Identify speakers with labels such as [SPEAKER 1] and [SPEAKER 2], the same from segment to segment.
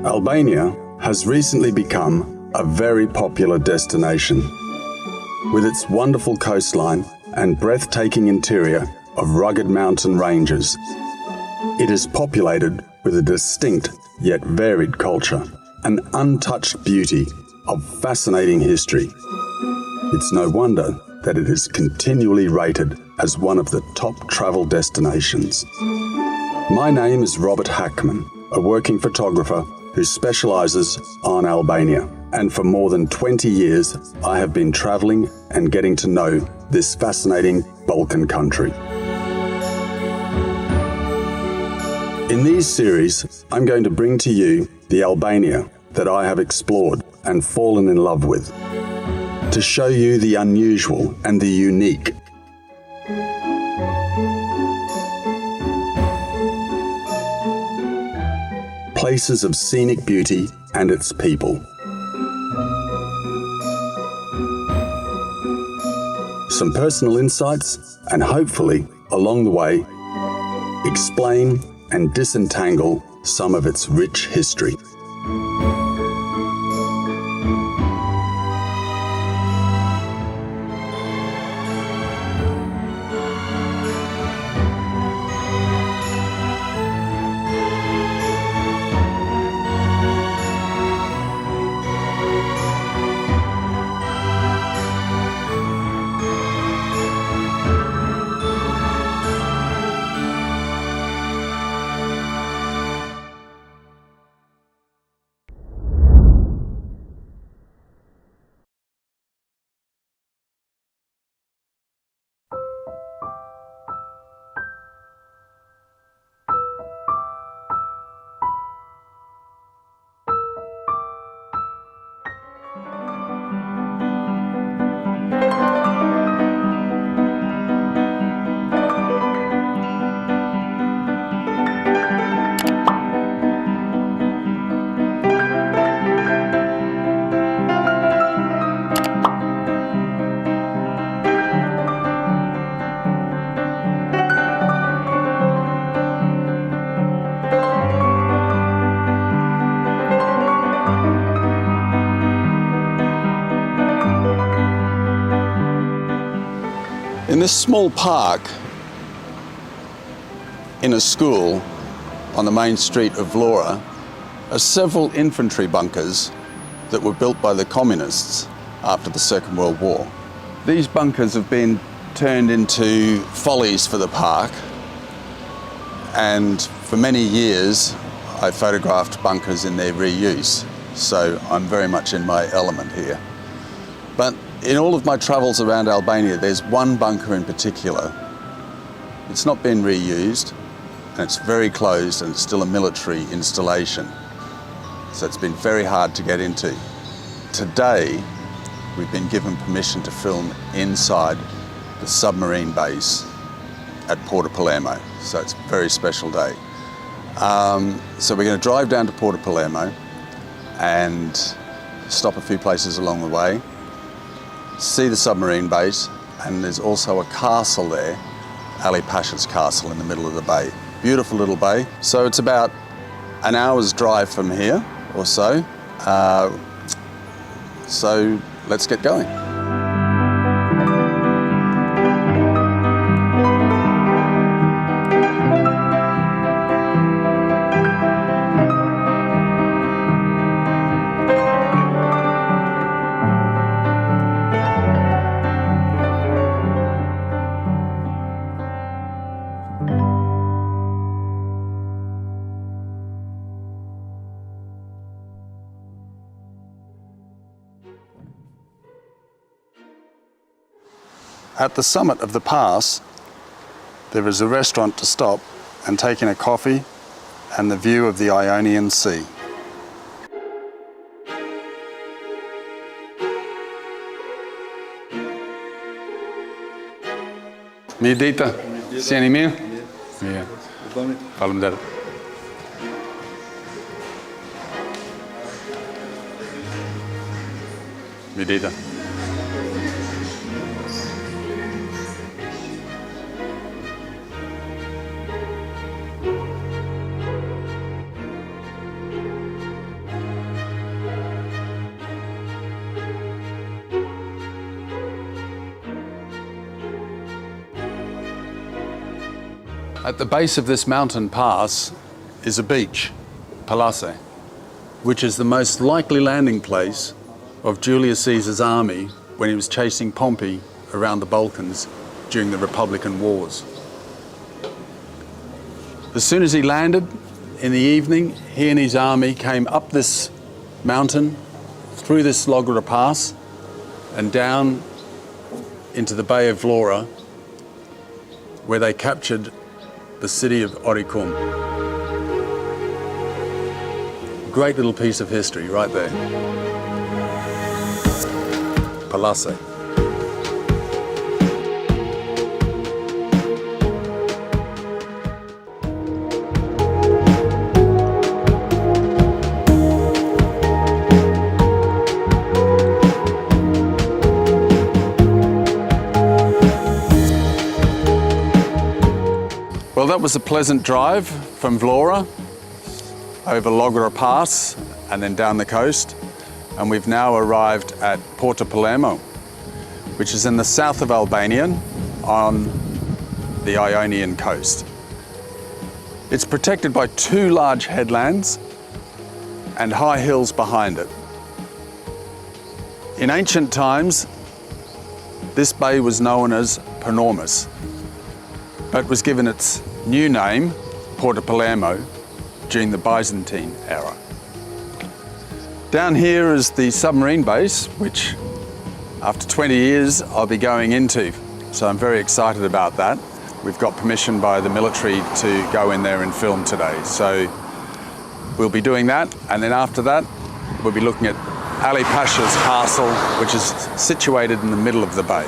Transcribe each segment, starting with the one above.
[SPEAKER 1] Albania has recently become a very popular destination. With its wonderful coastline and breathtaking interior of rugged mountain ranges, it is populated with a distinct yet varied culture, an untouched beauty of fascinating history. It's no wonder that it is continually rated as one of the top travel destinations. My name is Robert Hackman, a working photographer who specializes on Albania, and for more than 20 years I have been traveling and getting to know this fascinating Balkan country. In these series, I'm going to bring to you the Albania that I have explored and fallen in love with, to show you the unusual and the unique. Places of scenic beauty and its people. Some personal insights, and hopefully, along the way, explain and disentangle some of its rich history. In this small park in a school on the main street of Vlora are several infantry bunkers that were built by the communists after the Second World War. These bunkers have been turned into follies for the park, and for many years I photographed bunkers in their reuse, so I'm very much in my element here. But in all of my travels around Albania, there's one bunker in particular. It's not been reused, and it's very closed, and it's still a military installation. So it's been very hard to get into. Today, we've been given permission to film inside the submarine base at Porto Palermo. So it's a very special day. So we're going to drive down to Porto Palermo and stop a few places along the way, see the submarine base, and there's also a castle there, Ali Pasha's castle in the middle of the bay. Beautiful little bay. So it's about an hour's drive from here or so. So let's get going. At the summit of the pass, there is a restaurant to stop and take in a coffee and the view of the Ionian Sea. Mirë dita, si jeni mirë? Mirë. Faleminderit. Mirë dita. At the base of this mountain pass is a beach, Palermos, which is the most likely landing place of Julius Caesar's army when he was chasing Pompey around the Balkans during the Republican Wars. As soon as he landed in the evening, he and his army came up this mountain, through this Logora Pass, and down into the Bay of Vlora, where they captured the city of Oricum. Great little piece of history right there. Palermos. Well, that was a pleasant drive from Vlora over Logora Pass and then down the coast. And we've now arrived at Porto Palermo, which is in the south of Albania on the Ionian coast. It's protected by two large headlands and high hills behind it. In ancient times, this bay was known as Palermos, but was given its new name, Porto Palermo, during the Byzantine era. Down here is the submarine base, which after 20 years I'll be going into. So I'm very excited about that. We've got permission by the military to go in there and film today. So we'll be doing that, and then after that we'll be looking at Ali Pasha's castle, which is situated in the middle of the bay.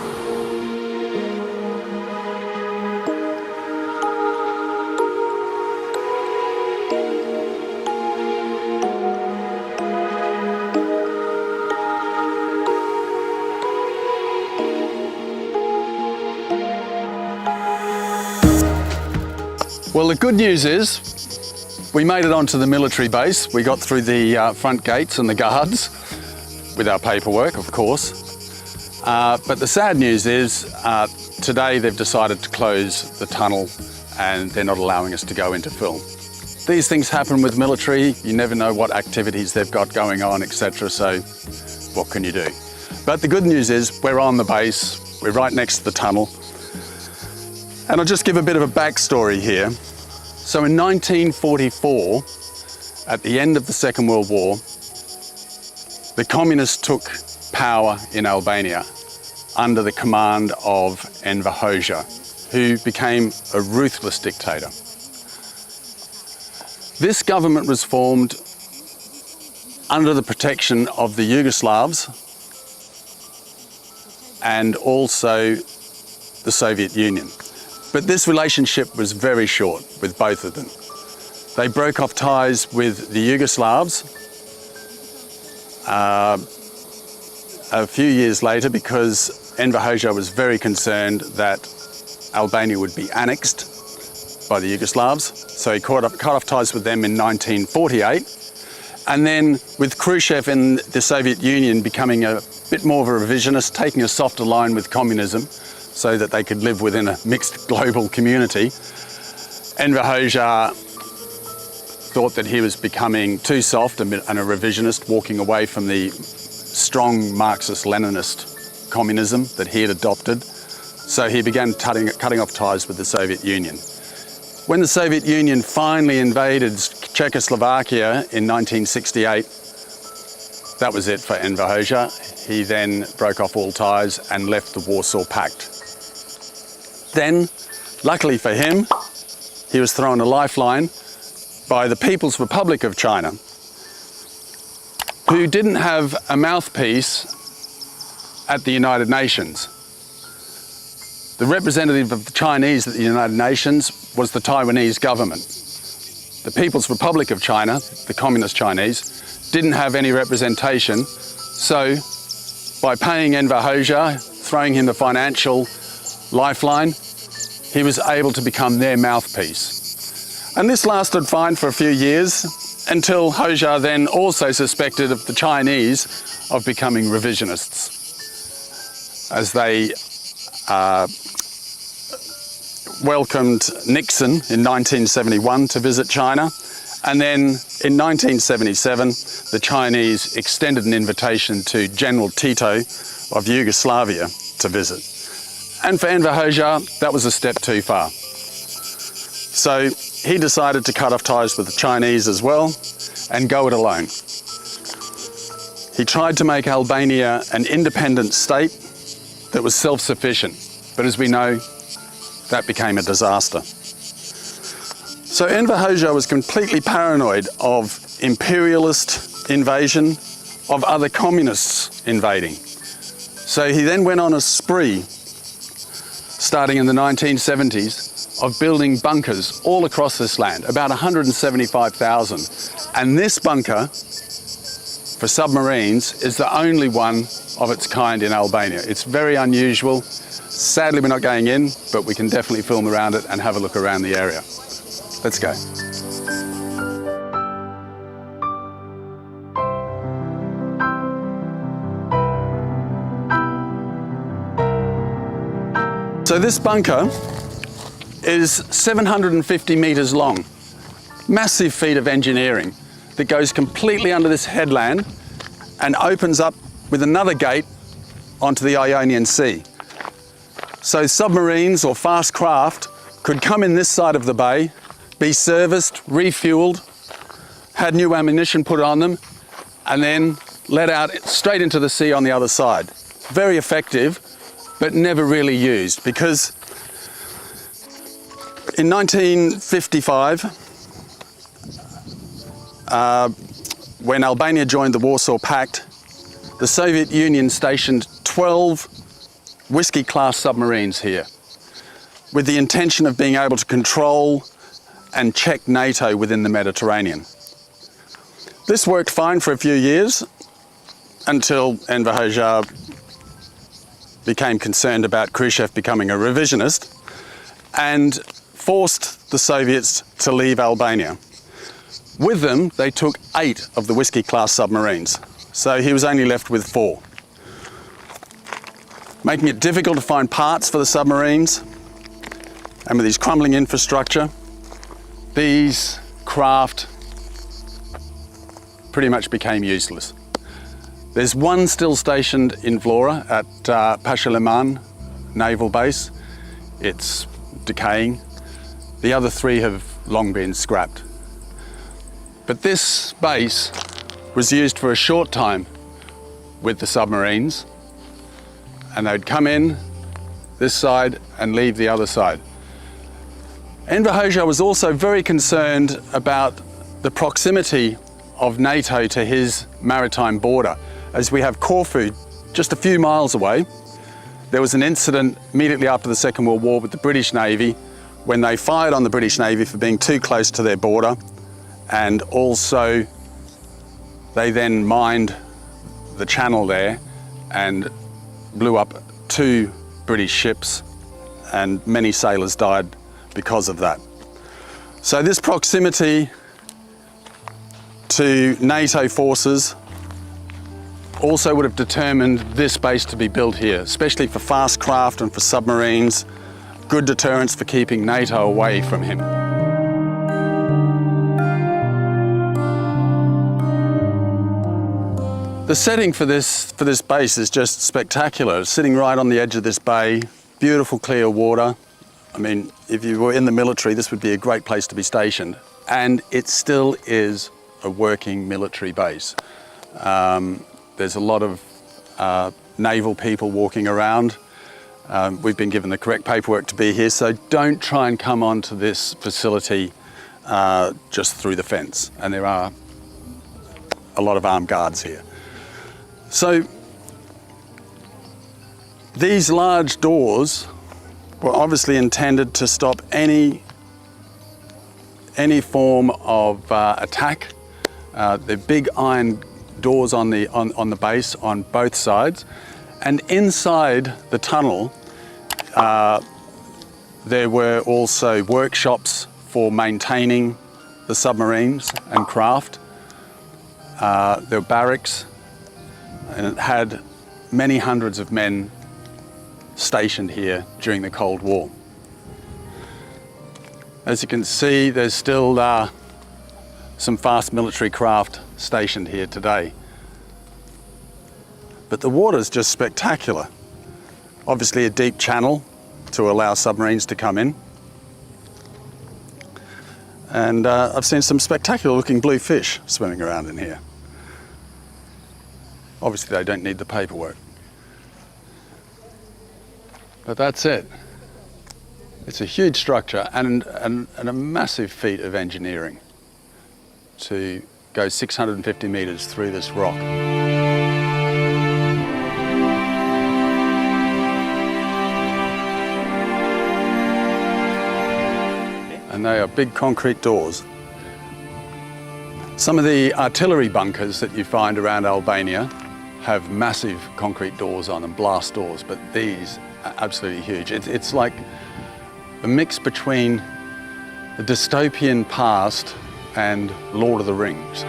[SPEAKER 1] Well, the good news is we made it onto the military base. We got through the front gates and the guards with our paperwork, of course. But the sad news is today they've decided to close the tunnel and they're not allowing us to go into film. These things happen with military. You never know what activities they've got going on, etc. So what can you do? But the good news is we're on the base. We're right next to the tunnel. And I'll just give a bit of a backstory here. So in 1944, at the end of the Second World War, the communists took power in Albania under the command of Enver Hoxha, who became a ruthless dictator. This government was formed under the protection of the Yugoslavs and also the Soviet Union. But this relationship was very short with both of them. They broke off ties with the Yugoslavs a few years later because Enver Hoxha was very concerned that Albania would be annexed by the Yugoslavs. So he cut off ties with them in 1948. And then with Khrushchev in the Soviet Union becoming a bit more of a revisionist, taking a softer line with communism, so that they could live within a mixed global community, Enver Hoxha thought that he was becoming too soft and a revisionist, walking away from the strong Marxist-Leninist communism that he had adopted. So he began cutting off ties with the Soviet Union. When the Soviet Union finally invaded Czechoslovakia in 1968, that was it for Enver Hoxha. He then broke off all ties and left the Warsaw Pact. Then, luckily for him, he was thrown a lifeline by the People's Republic of China, who didn't have a mouthpiece at the United Nations. The representative of the Chinese at the United Nations was the Taiwanese government. The People's Republic of China, the Communist Chinese, didn't have any representation, so by paying Enver Hoxha, throwing him a financial lifeline, he was able to become their mouthpiece. And this lasted fine for a few years until Hoxha then also suspected of the Chinese of becoming revisionists, as they
[SPEAKER 2] welcomed Nixon in 1971 to visit China. And then in 1977, the Chinese extended an invitation to General Tito of Yugoslavia to visit. And for Enver Hoxha, that was a step too far. So he decided to cut off ties with the Chinese as well and go it alone. He tried to make Albania an independent state that was self-sufficient, but as we know, that became a disaster. So Enver Hoxha was completely paranoid of imperialist invasion, of other communists invading. So he then went on a spree, starting in the 1970s, of building bunkers all across this land, about 175,000. And this bunker for submarines is the only one of its kind in Albania. It's very unusual. Sadly, we're not going in, but we can definitely film around it and have a look around the area. Let's go. So this bunker is 750 meters long. Massive feat of engineering that goes completely under this headland and opens up with another gate onto the Ionian Sea. So submarines or fast craft could come in this side of the bay, be serviced, refueled, had new ammunition put on them, and then let out straight into the sea on the other side. Very effective, but never really used, because in 1955, when Albania joined the Warsaw Pact, the Soviet Union stationed 12 Whiskey-class submarines here, with the intention of being able to control and check NATO within the Mediterranean. This worked fine for a few years until Enver Hoxha became concerned about Khrushchev becoming a revisionist and forced the Soviets to leave Albania. With them, they took 8 of the Whiskey-class submarines, so he was only left with 4. Making it difficult to find parts for the submarines, and with these crumbling infrastructure, these craft pretty much became useless. There's one still stationed in Vlora at Pasha Liman Naval Base. It's decaying. The other 3 have long been scrapped. But this base was used for a short time with the submarines, and they'd come in this side and leave the other side. Enver Hoxha was also very concerned about the proximity of NATO to his maritime border. As we have Corfu just a few miles away, there was an incident immediately after the Second World War with the British Navy when they fired on the British Navy for being too close to their border, and also they then mined the channel there and blew up 2 British ships, and many sailors died because of that. So this proximity to NATO forces also would have determined this base to be built here, especially for fast craft and for submarines, good deterrence for keeping NATO away from him. The setting for this base is just spectacular. It's sitting right on the edge of this bay, beautiful clear water. I mean, if you were in the military, this would be a great place to be stationed. And it still is a working military base. There's a lot of naval people walking around. We've been given the correct paperwork to be here, so don't try and come onto this facility just through the fence. And there are a lot of armed guards here. So these large doors were obviously intended to stop any form of attack. They're big iron doors on the base on both sides, and inside the tunnel there were also workshops for maintaining the submarines and craft. There were barracks, and it had many hundreds of men stationed here during the Cold War. As you can see, there's still some fast military craft stationed here today. But the water's just spectacular. Obviously a deep channel to allow submarines to come in. And I've seen some spectacular looking blue fish swimming around in here. Obviously they don't need the paperwork. But that's it. It's a huge structure and a massive feat of engineering to go 650 metres through this rock. And they are big concrete doors. Some of the artillery bunkers that you find around Albania have massive concrete doors on them, blast doors, but these are absolutely huge. It's like a mix between the dystopian past and Lord of the Rings.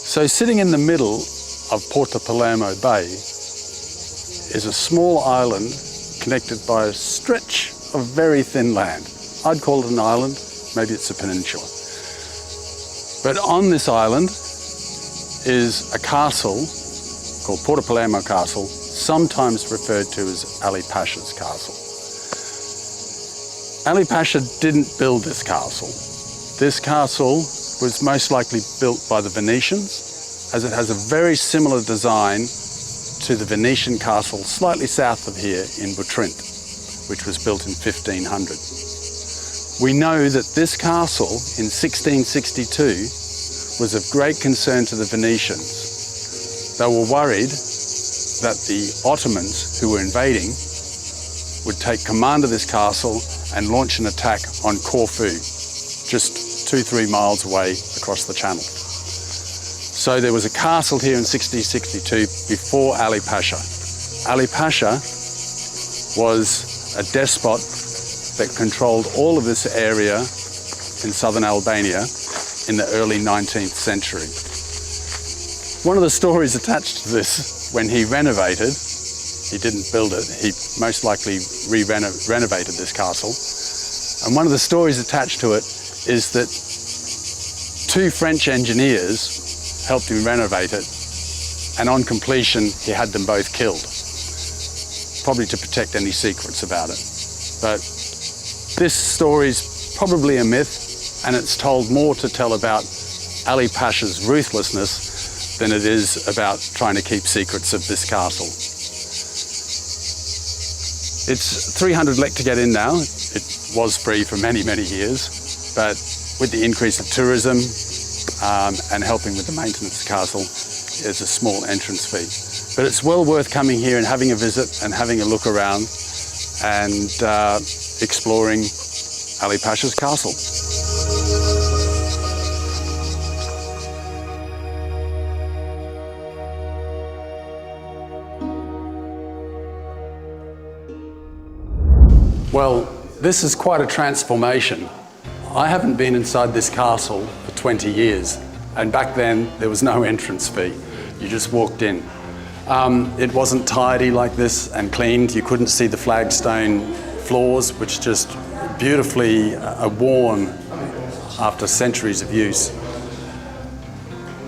[SPEAKER 2] So sitting in the middle of Porto Palermo Bay is a small island connected by a stretch of very thin land. I'd call it an island, maybe it's a peninsula. But on this island is a castle called Porto Palermo Castle, sometimes referred to as Ali Pasha's castle. Ali Pasha didn't build this castle. This castle was most likely built by the Venetians, as it has a very similar design to the Venetian castle slightly south of here in Butrint, which was built in 1500. We know that this castle in 1662 was of great concern to the Venetians. They were worried that the Ottomans who were invading would take command of this castle and launch an attack on Corfu, just 2-3 miles away across the channel. So there was a castle here in 1662 before Ali Pasha. Ali Pasha was a despot that controlled all of this area in southern Albania in the early 19th century. One of the stories attached to this, when he renovated, he didn't build it, he most likely renovated this castle, and one of the stories attached to it is that 2 French engineers helped him renovate it, and on completion he had them both killed, probably to protect any secrets about it. But this story's probably a myth, and it's told more to tell about Ali Pasha's ruthlessness than it is about trying to keep secrets of this castle. It's 300 lek to get in now. It was free for many, many years, but with the increase of tourism and helping with the maintenance of the castle, there's a small entrance fee. But it's well worth coming here and having a visit and having a look around and exploring Ali Pasha's castle. Well, this is quite a transformation. I haven't been inside this castle for 20 years, and back then there was no entrance fee. You just walked in. It wasn't tidy like this and cleaned. You couldn't see the flagstone floors, which just beautifully worn after centuries of use.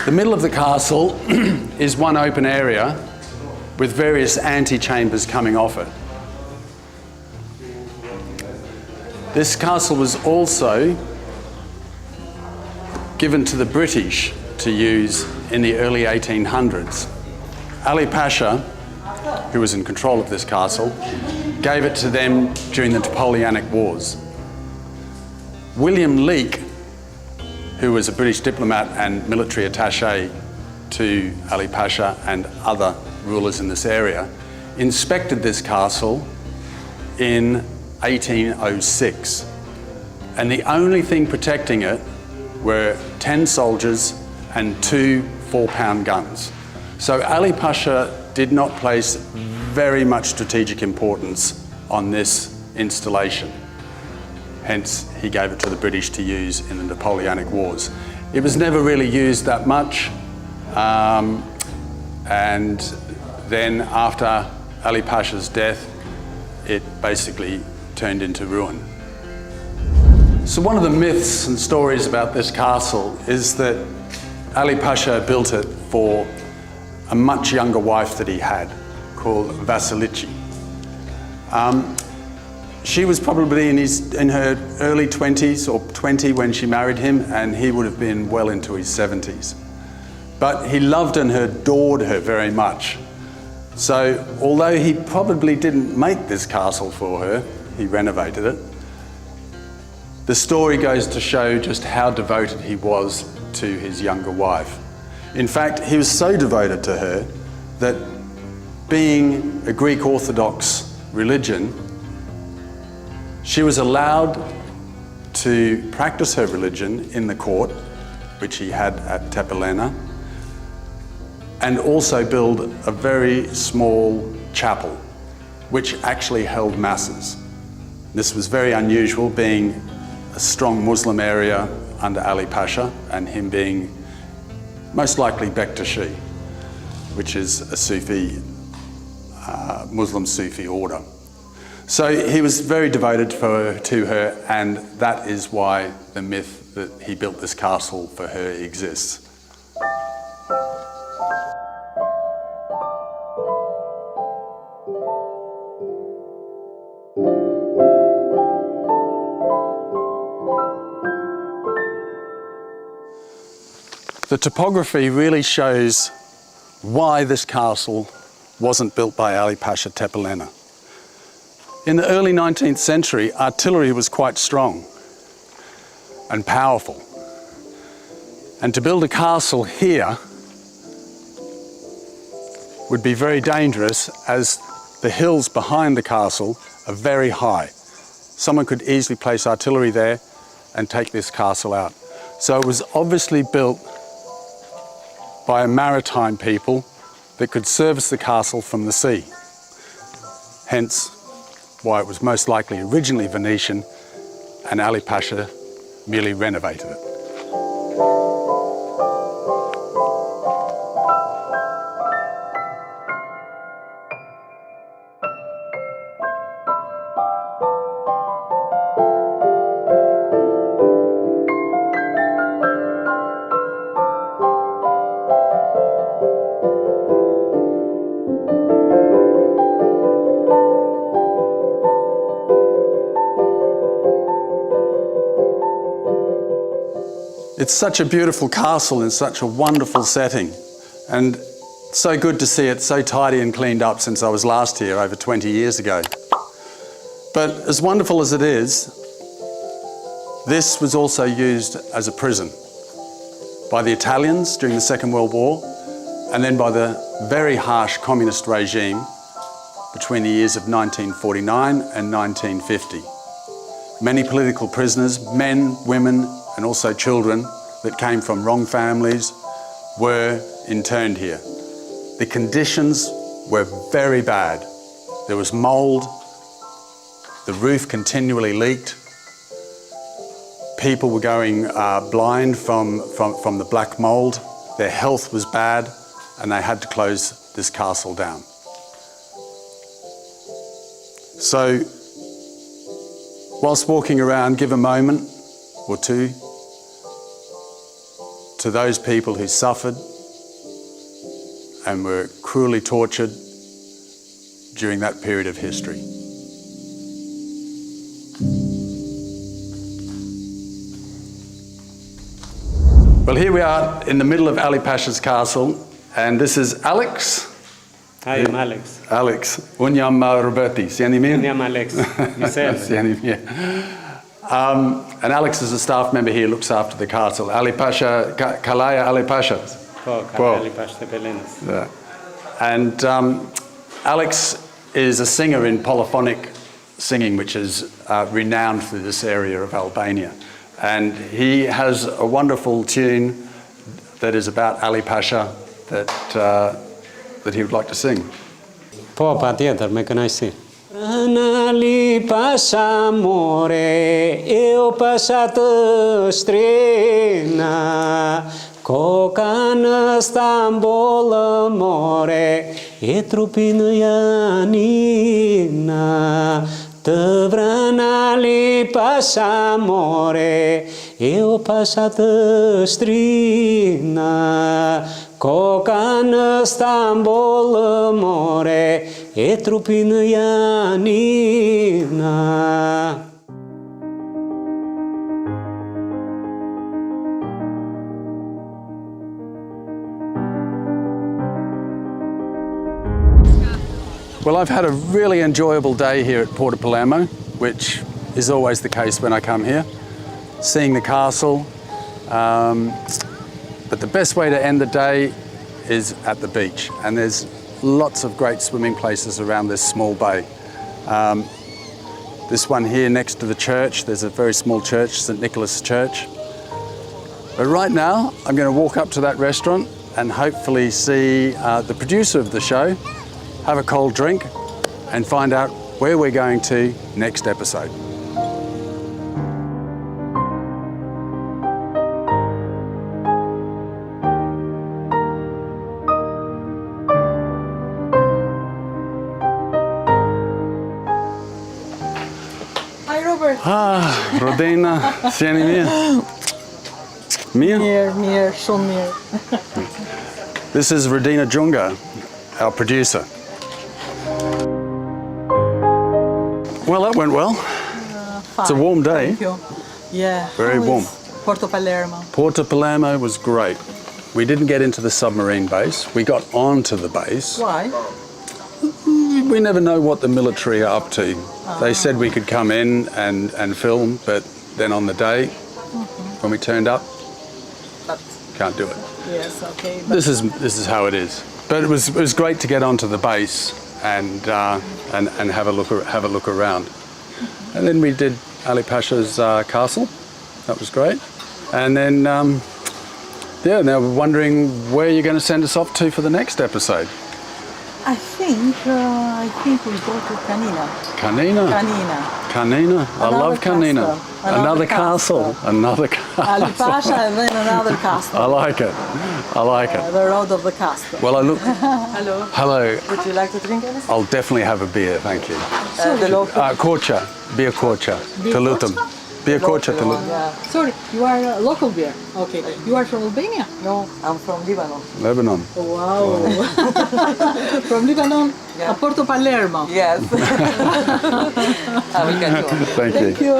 [SPEAKER 2] The middle of the castle is one open area with various antechambers coming off it. This castle was also given to the British to use in the early 1800s. Ali Pasha, who was in control of this castle, gave it to them during the Napoleonic Wars. William Leake, who was a British diplomat and military attaché to Ali Pasha and other rulers in this area, inspected this castle in 1806. And the only thing protecting it were 10 soldiers and 2 4-pound guns. So Ali Pasha did not place very much strategic importance on this installation. Hence, he gave it to the British to use in the Napoleonic Wars. It was never really used that much. And then after Ali Pasha's death, it basically turned into ruin. So one of the myths and stories about this castle is that Ali Pasha built it for a much younger wife that he had, called Vasilici. She was probably in her early 20s or 20 when she married him, and he would have been well into his 70s. But he loved and adored her very much. So although he probably didn't make this castle for her, he renovated it. The story goes to show just how devoted he was to his younger wife. In fact, he was so devoted to her that, being a Greek Orthodox religion, she was allowed to practice her religion in the court, which he had at Tepelena, and also build a very small chapel, which actually held masses. This was very unusual, being a strong Muslim area under Ali Pasha, and him being most likely Bektashi, which is a Sufi, Muslim Sufi order. So he was very devoted to her, and that is why the myth that he built this castle for her exists. The topography really shows why this castle wasn't built by Ali Pasha Tepelena. In the early 19th century, artillery was quite strong and powerful. And to build a castle here would be very dangerous, as the hills behind the castle are very high. Someone could easily place artillery there and take this castle out. So it was obviously built by a maritime people that could service the castle from the sea. Hence why it was most likely originally Venetian, and Ali Pasha merely renovated it. It's such a beautiful castle in such a wonderful setting, and so good to see it so tidy and cleaned up since I was last here over 20 years ago. But as wonderful as it is, this was also used as a prison by the Italians during the Second World War, and then by the very harsh communist regime between the years of 1949 and 1950. Many political prisoners, men, women, and also children that came from wrong families, were interned here. The conditions were very bad. There was mold, the roof continually leaked, people were going blind from the black mold, their health was bad, and they had to close this castle down. So, whilst walking around, give a moment or two to those people who suffered and were cruelly tortured during that period of history. Well, here we are in the middle of Ali Pasha's castle, and this is Alex.
[SPEAKER 3] Hi, I'm Alex.
[SPEAKER 2] Alex. Unyam Roberti. Siani mir?
[SPEAKER 3] Unyam Alex. Myself.
[SPEAKER 2] Siani mir. And Alex is a staff member here, looks after the castle. Ali Pasha, Kalaya Ali Pasha.
[SPEAKER 3] Ali Pasha Belenes.
[SPEAKER 2] Yeah. And Alex is a singer in polyphonic singing, which is renowned through this area of Albania. And he has a wonderful tune that is about Ali Pasha that he would like to sing.
[SPEAKER 3] Po, pa tjetër, me kënaqësi.
[SPEAKER 4] Ali Pasha more, eu Pasha të shtrena, koka në Stamboll more, e trupi në Janina, të vrën Ali Pasha more, eu Pasha të shtrena, koka në Stamboll more, e trupi në Janina.
[SPEAKER 2] Well, I've had a really enjoyable day here at Porto Palermo, which is always the case when I come here, seeing the castle. But the best way to end the day is at the beach, and there's lots of great swimming places around this small bay. This one here next to the church, there's a very small church, St. Nicholas Church. But right now, I'm going to walk up to that restaurant and hopefully see the producer of the show, have a cold drink, and find out where we're going to next episode.
[SPEAKER 5] Hi, Robert.
[SPEAKER 2] Rodina, sjeni mirë? Mirë?
[SPEAKER 5] Mirë, shumë mirë.
[SPEAKER 2] This is Rodina Junga, our producer. Well, that went well. It's a warm day.
[SPEAKER 5] Thank you. Yeah.
[SPEAKER 2] Very
[SPEAKER 5] how
[SPEAKER 2] warm.
[SPEAKER 5] is Porto Palermo.
[SPEAKER 2] Porto Palermo was great. We didn't get into the submarine base. We got onto the base.
[SPEAKER 5] Why?
[SPEAKER 2] We never know what the military are up to. They said we could come in and film, but then on the day, when we turned up,
[SPEAKER 5] But
[SPEAKER 2] can't do it.
[SPEAKER 5] yes, okay. But
[SPEAKER 2] This is how it is. But it was great to get onto the base and have a look around. And then we did Ali Pasha's castle. That was great. And then now we're wondering where you're going to send us off to for the next episode.
[SPEAKER 5] I think we go to Canina.
[SPEAKER 2] Canina.
[SPEAKER 5] Canina.
[SPEAKER 2] Canina. I love Canina.
[SPEAKER 5] castle.
[SPEAKER 2] Another castle. Another castle.
[SPEAKER 5] Ali Pasha and then another castle.
[SPEAKER 2] I like it. I like it.
[SPEAKER 5] The road of the castle.
[SPEAKER 2] Well, I look.
[SPEAKER 5] Hello.
[SPEAKER 2] Hello.
[SPEAKER 5] Would you like to drink anything?
[SPEAKER 2] I'll definitely have a beer, thank you.
[SPEAKER 5] The local.
[SPEAKER 2] Korcha. Beer korcha.
[SPEAKER 5] Beer
[SPEAKER 2] Telutum.
[SPEAKER 5] korcha?
[SPEAKER 2] Beer korcha. Telutum.
[SPEAKER 5] Yeah.
[SPEAKER 6] Sorry, you are a local beer. Okay. You are from Albania?
[SPEAKER 5] No, I'm from Lebanon.
[SPEAKER 2] Lebanon.
[SPEAKER 6] Wow. From Lebanon?
[SPEAKER 5] Yeah.
[SPEAKER 6] Porto Palermo.
[SPEAKER 5] Yes. I will get you.
[SPEAKER 2] Thank you.
[SPEAKER 6] Thank you.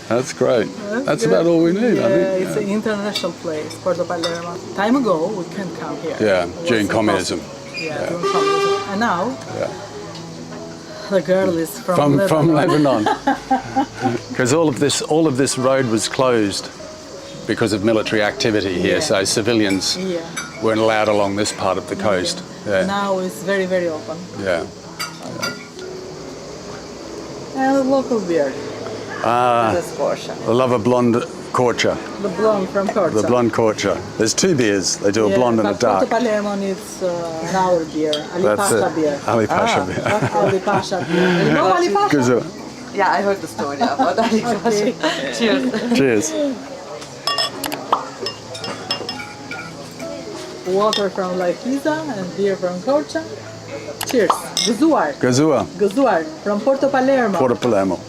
[SPEAKER 2] That's great. That's about all we need,
[SPEAKER 6] Yeah,
[SPEAKER 2] I think.
[SPEAKER 6] it's an international place, Porto Palermo. Time ago, we can't come here.
[SPEAKER 2] Yeah,
[SPEAKER 6] It was
[SPEAKER 2] during communism.
[SPEAKER 6] impossible. Yeah, during communism. And now, the girl is
[SPEAKER 2] From
[SPEAKER 6] Lebanon.
[SPEAKER 2] Lebanon. Because all of this road was closed because of military activity here,
[SPEAKER 6] Yeah.
[SPEAKER 2] so civilians
[SPEAKER 6] Yeah.
[SPEAKER 2] weren't allowed along this part of the coast. Yeah.
[SPEAKER 6] Now it's very, very open.
[SPEAKER 2] Yeah.
[SPEAKER 6] And local beer.
[SPEAKER 5] This portion.
[SPEAKER 2] I love a blonde korcha.
[SPEAKER 6] The blonde from Porto.
[SPEAKER 2] The blonde korcha. There's two beers. They do a blonde and a
[SPEAKER 6] but Porto
[SPEAKER 2] dark.
[SPEAKER 6] Palermo needs an hour beer. Ali
[SPEAKER 2] That's
[SPEAKER 6] Pasha
[SPEAKER 2] it.
[SPEAKER 6] beer.
[SPEAKER 2] Ali Pasha beer.
[SPEAKER 6] Ali Pasha beer. You know Ali Pasha?
[SPEAKER 2] Good.
[SPEAKER 5] Yeah, I heard the story about Ali Pasha. Cheers.
[SPEAKER 2] Cheers.
[SPEAKER 6] Water from Lajme and beer from Korcha. Cheers. Gëzuar.
[SPEAKER 2] Gazua.
[SPEAKER 6] Gëzuar from Porto Palermo.
[SPEAKER 2] Porto Palermo.